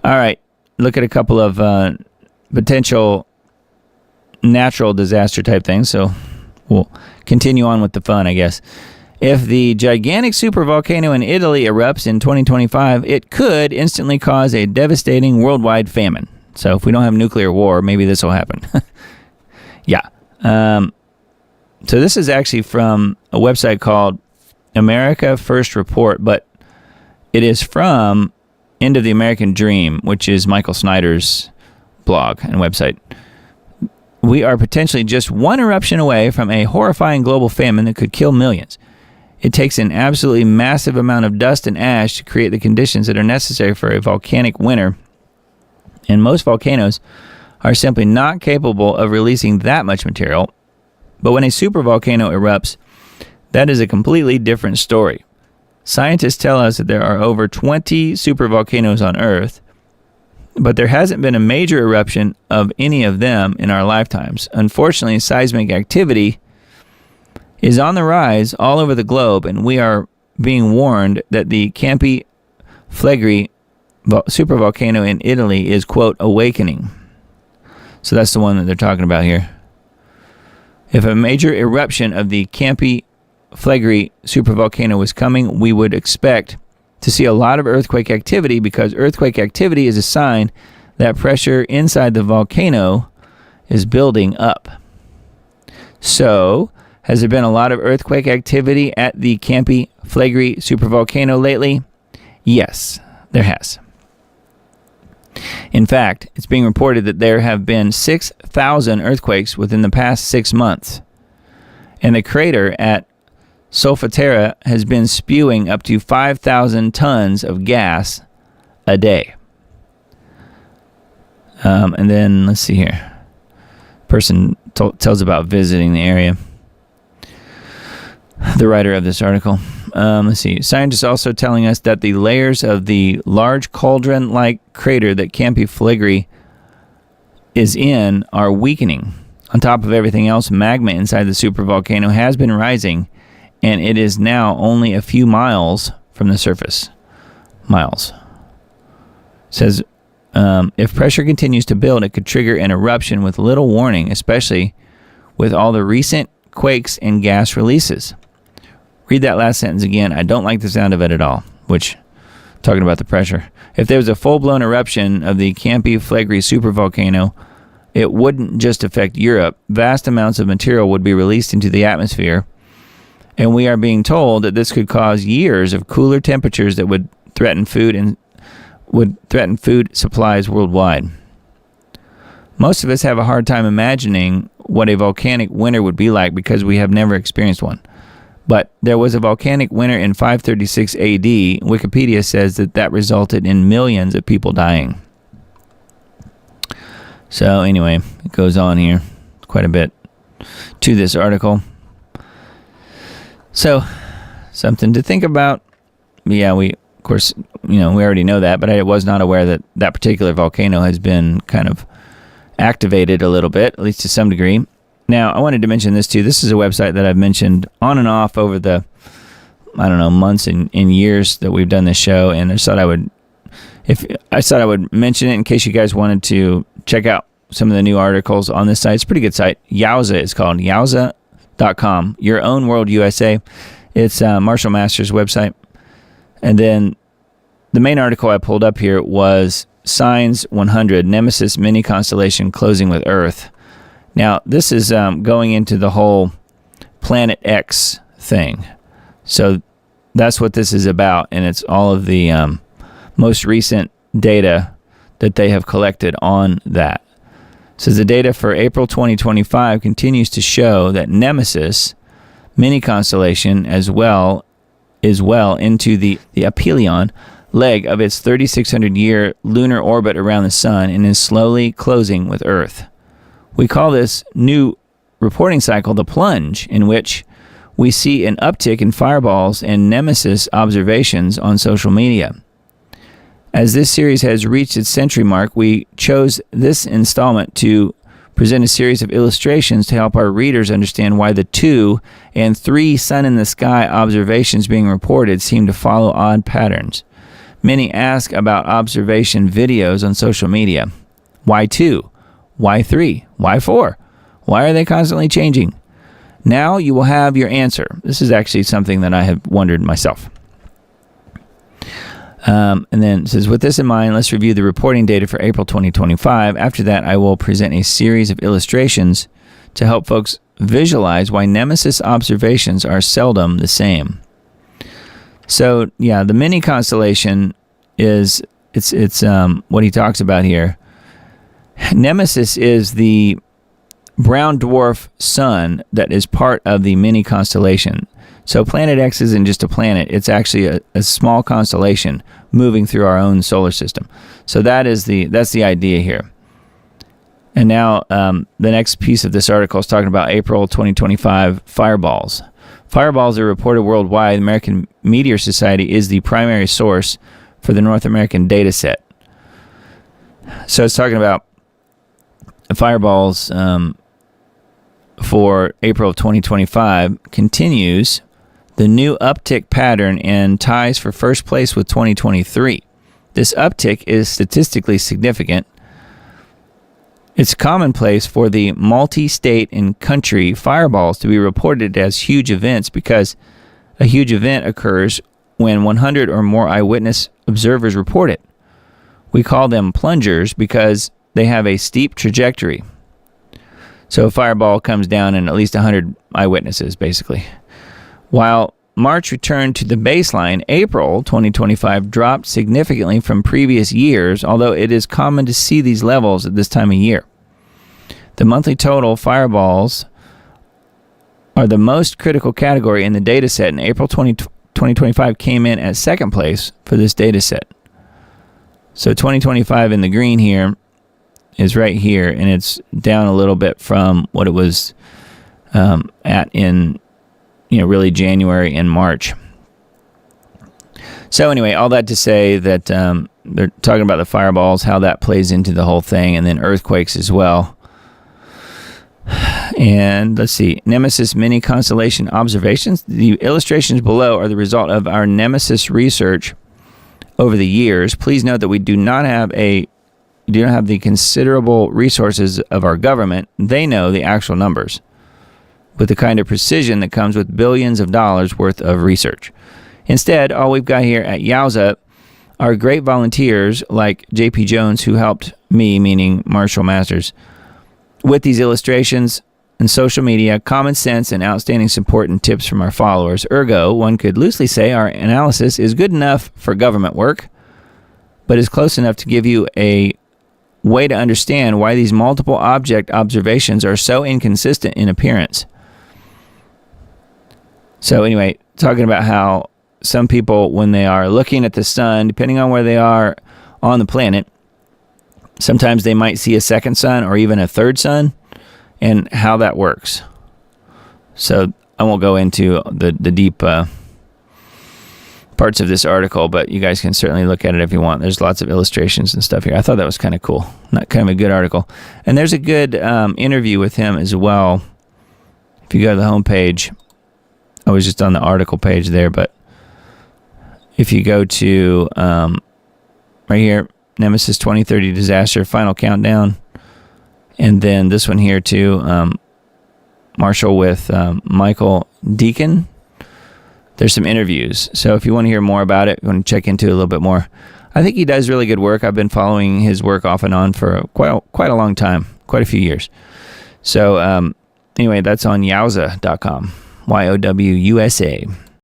All right, look at a couple of potential natural disaster type things. So we'll continue on with the fun, I guess. If the gigantic supervolcano in Italy erupts in 2025, it could instantly cause a devastating worldwide famine. So if we don't have nuclear war, maybe this will happen. Yeah. So this is actually from a website called America First Report, but it is from End of the American Dream, which is Michael Snyder's blog and website. We are potentially just one eruption away from a horrifying global famine that could kill millions. It takes an absolutely massive amount of dust and ash to create the conditions that are necessary for a volcanic winter, and most volcanoes are simply not capable of releasing that much material. But when a supervolcano erupts, that is a completely different story. Scientists tell us that there are over 20 supervolcanoes on Earth, but there hasn't been a major eruption of any of them in our lifetimes. Unfortunately, seismic activity is on the rise all over the globe, and we are being warned that the Campi Flegrei supervolcano in Italy is, quote, awakening. So that's the one that they're talking about here. If a major eruption of the Campi Flegrei supervolcano was coming, we would expect to see a lot of earthquake activity, because earthquake activity is a sign that pressure inside the volcano is building up. So, has there been a lot of earthquake activity at the Campi Flegrei supervolcano lately? Yes, there has. In fact, it's being reported that there have been 6,000 earthquakes within the past 6 months, and the crater at Solfatara has been spewing up to 5,000 tons of gas a day. And then, let's see here. Person tells about visiting the area. The writer of this article. Let's see. Scientists also telling us that the layers of the large cauldron-like crater that Campi Flegrei is in are weakening. On top of everything else, magma inside the supervolcano has been rising, and it is now only a few miles from the surface. Miles. It says, if pressure continues to build, it could trigger an eruption with little warning, especially with all the recent quakes and gas releases. Read that last sentence again. I don't like the sound of it at all, which, talking about the pressure. If there was a full-blown eruption of the Campi Flegrei supervolcano, it wouldn't just affect Europe. Vast amounts of material would be released into the atmosphere, and we are being told that this could cause years of cooler temperatures that would threaten food supplies worldwide. Most of us have a hard time imagining what a volcanic winter would be like because we have never experienced one. But there was a volcanic winter in 536 AD. Wikipedia says that resulted in millions of people dying. So anyway, it goes on here quite a bit to this article. So, something to think about. Yeah, we already know that, but I was not aware that that particular volcano has been kind of activated a little bit, at least to some degree. Now, I wanted to mention this too. This is a website that I've mentioned on and off over the, months and years that we've done this show, and I thought I would mention it in case you guys wanted to check out some of the new articles on this site. It's a pretty good site. Yowza is called, yowza.com, Your Own World USA. It's Marshall Masters' website. And then the main article I pulled up here was Signs 100, Nemesis Mini-Constellation Closing with Earth. Now, this is going into the whole Planet X thing. So that's what this is about, and it's all of the most recent data that they have collected on that. So the data for April 2025 continues to show that Nemesis Mini-Constellation is well into the aphelion leg of its 3,600-year lunar orbit around the sun and is slowly closing with Earth. We call this new reporting cycle the plunge, in which we see an uptick in fireballs and Nemesis observations on social media. As this series has reached its century mark, we chose this installment to present a series of illustrations to help our readers understand why the 2 and 3 sun in the sky observations being reported seem to follow odd patterns. Many ask about observation videos on social media. Why 2? Why 3? Why 4? Why are they constantly changing? Now you will have your answer. This is actually something that I have wondered myself. And then it says, with this in mind, let's review the reporting data for April 2025. After that, I will present a series of illustrations to help folks visualize why Nemesis observations are seldom the same. So, yeah, the Mini-Constellation is, it's what he talks about here. Nemesis is the brown dwarf sun that is part of the Mini-Constellation. So Planet X isn't just a planet, it's actually a small constellation moving through our own solar system. So that's the idea here. And now the next piece of this article is talking about April 2025 fireballs. Fireballs are reported worldwide. The American Meteor Society is the primary source for the North American data set. So it's talking about fireballs for April of 2025 continues the new uptick pattern and ties for first place with 2023. This uptick is statistically significant. It's commonplace for the multi-state and country fireballs to be reported as huge events because a huge event occurs when 100 or more eyewitness observers report it. We call them plungers because they have a steep trajectory. So a fireball comes down in at least 100 eyewitnesses, basically. While March returned to the baseline, April 2025 dropped significantly from previous years, although it is common to see these levels at this time of year. The monthly total fireballs are the most critical category in the data set, and April 2025 came in at second place for this data set. So 2025 in the green here is right here, and it's down a little bit from what it was at in really January and March. So anyway, all that to say that they're talking about the fireballs, how that plays into the whole thing, and then earthquakes as well. And let's see, Nemesis Mini-Constellation observations. The illustrations below are the result of our Nemesis research over the years. Please note that we do not have the considerable resources of our government. They know the actual numbers with the kind of precision that comes with billions of dollars worth of research. Instead, all we've got here at Yowza are great volunteers like J.P. Jones, who helped me, meaning Marshall Masters, with these illustrations and social media, common sense, and outstanding support and tips from our followers. Ergo, one could loosely say our analysis is good enough for government work, but is close enough to give you a way to understand why these multiple object observations are so inconsistent in appearance. So anyway, talking about how some people, when they are looking at the sun, depending on where they are on the planet, sometimes they might see a second sun or even a third sun, and how that works. So I won't go into the deep parts of this article, but you guys can certainly look at it if you want. There's lots of illustrations and stuff here. I thought that was kind of cool. Not kind of a good article. And there's a good interview with him as well. If you go to the homepage, I was just on the article page there, but if you go to right here, Nemesis 2030 Disaster Final Countdown, and then this one here too, Marshall with Michael Deacon. There's some interviews. So if you want to hear more about it, you want to check into it a little bit more. I think he does really good work. I've been following his work off and on for quite a long time, quite a few years. So anyway, that's on Yowza.com, YOWUSA.